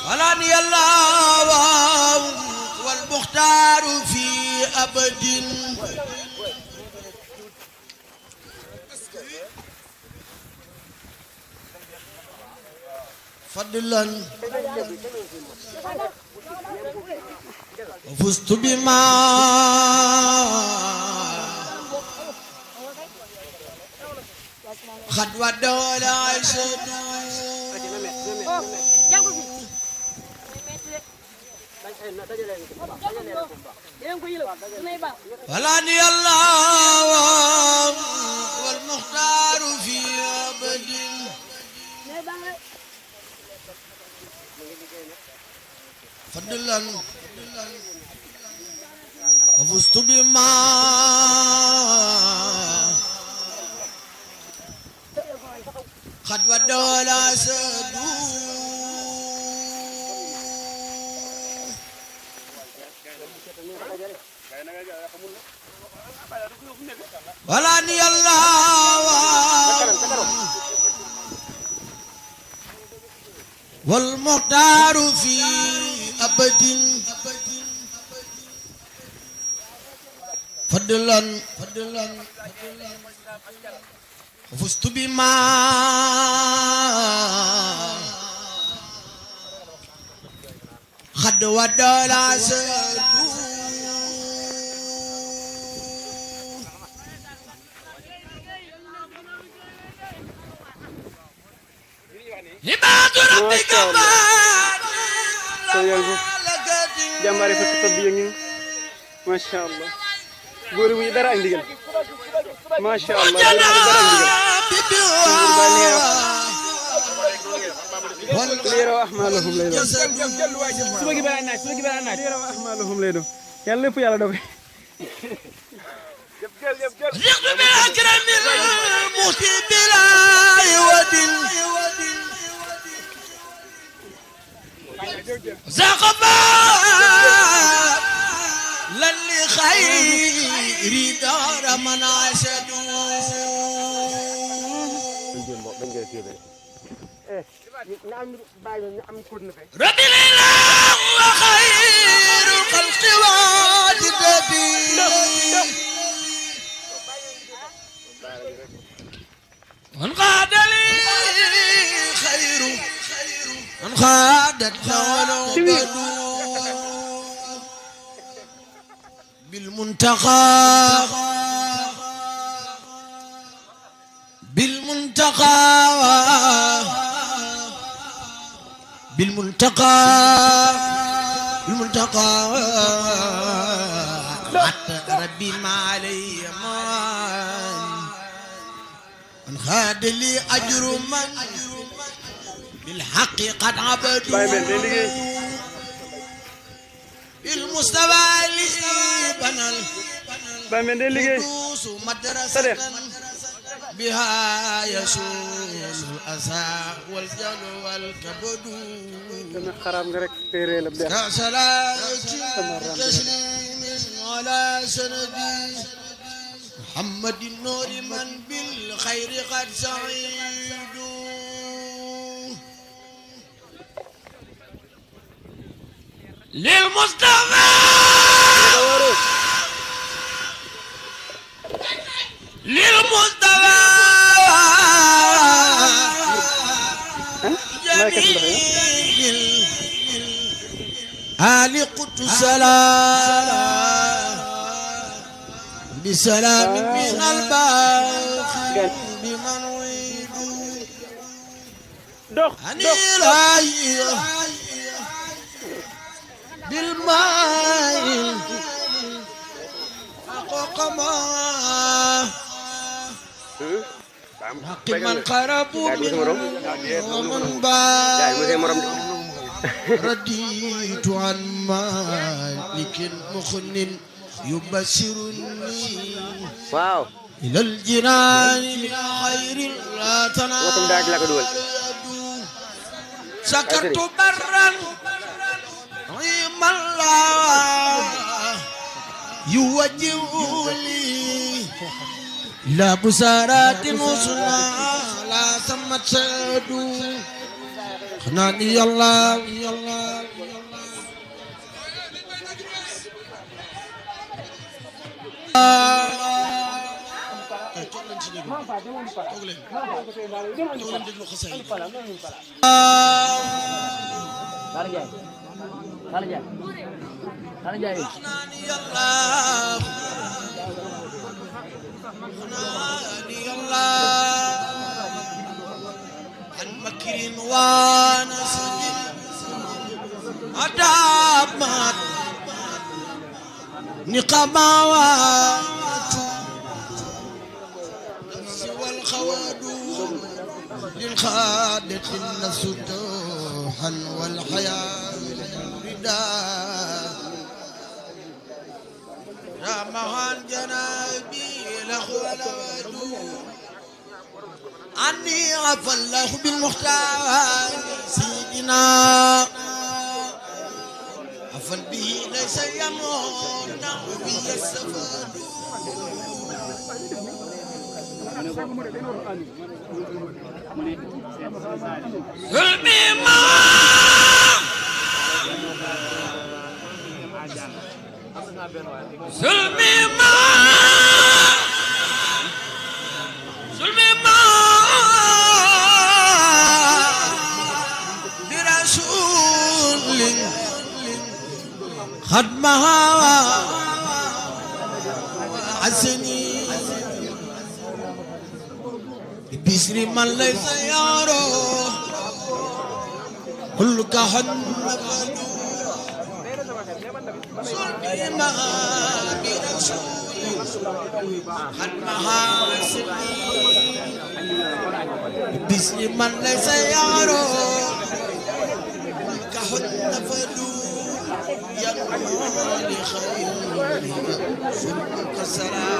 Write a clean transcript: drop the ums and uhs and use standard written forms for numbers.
ولاني الله والمختار في أبد فضلا وفزت بما قد ودوا العشد ولاني الله والمختار في أبد فضلا وفزت بما قد ودوا الأسد ولاني الله والمختار في أبد فضلا وفزت بما قد ودى العسد عباد ربك jàmbaare fa tëdd yi ngi macha allah góor yi dara ak ndigal macha allah góor yi dara ak ndigal leero ahmalahum lay doon suba gi bara naaj leero ahmalahum lay doon yàlla lépp yàlla dogal رغم من أكرم الموت بلا عوض زغبا للخير دار من عشد رب الإله وخير الخلق واجدتي انقاد لي خير انقادت ولو بالمنتقى حتى ربي ما علي من خاد لي أجر من بالحق قد عبدوا المستوى اللي بنى القدوس مدرسة بها يسوس الأسى والجل والكبد كسلاة تسليم على سندي محمد النور من بالخير قد سعيد للمصطفى جميل آل قدس سلام بسلام من الباخر بمن ويد أني بالماء أقوقما حق من قربوا ومن باء رديت عن مالك مخن يبشرني إلى الجنان بخير لا تنال سكرت برا عيم الله يوجه لي لا بسارات وصنا لا ثمت سدو خناني الله عن مكر ونصب أدامت نقماوات سوى الخواد للخادة النفس دوحا والحياة رداء رامها الجنابي لخلود عني عفى الله بالمختار سيدنا عفى به ليس يموت به السفر ظلمي ما ظلمي ما ظلمي ما برسول خدمها عزني بسر من ليس يرى كل كهن ظلمي ما برسول خدمها عزني بسر من ليس يرى كهن فلو ينمو لخير سلك سرى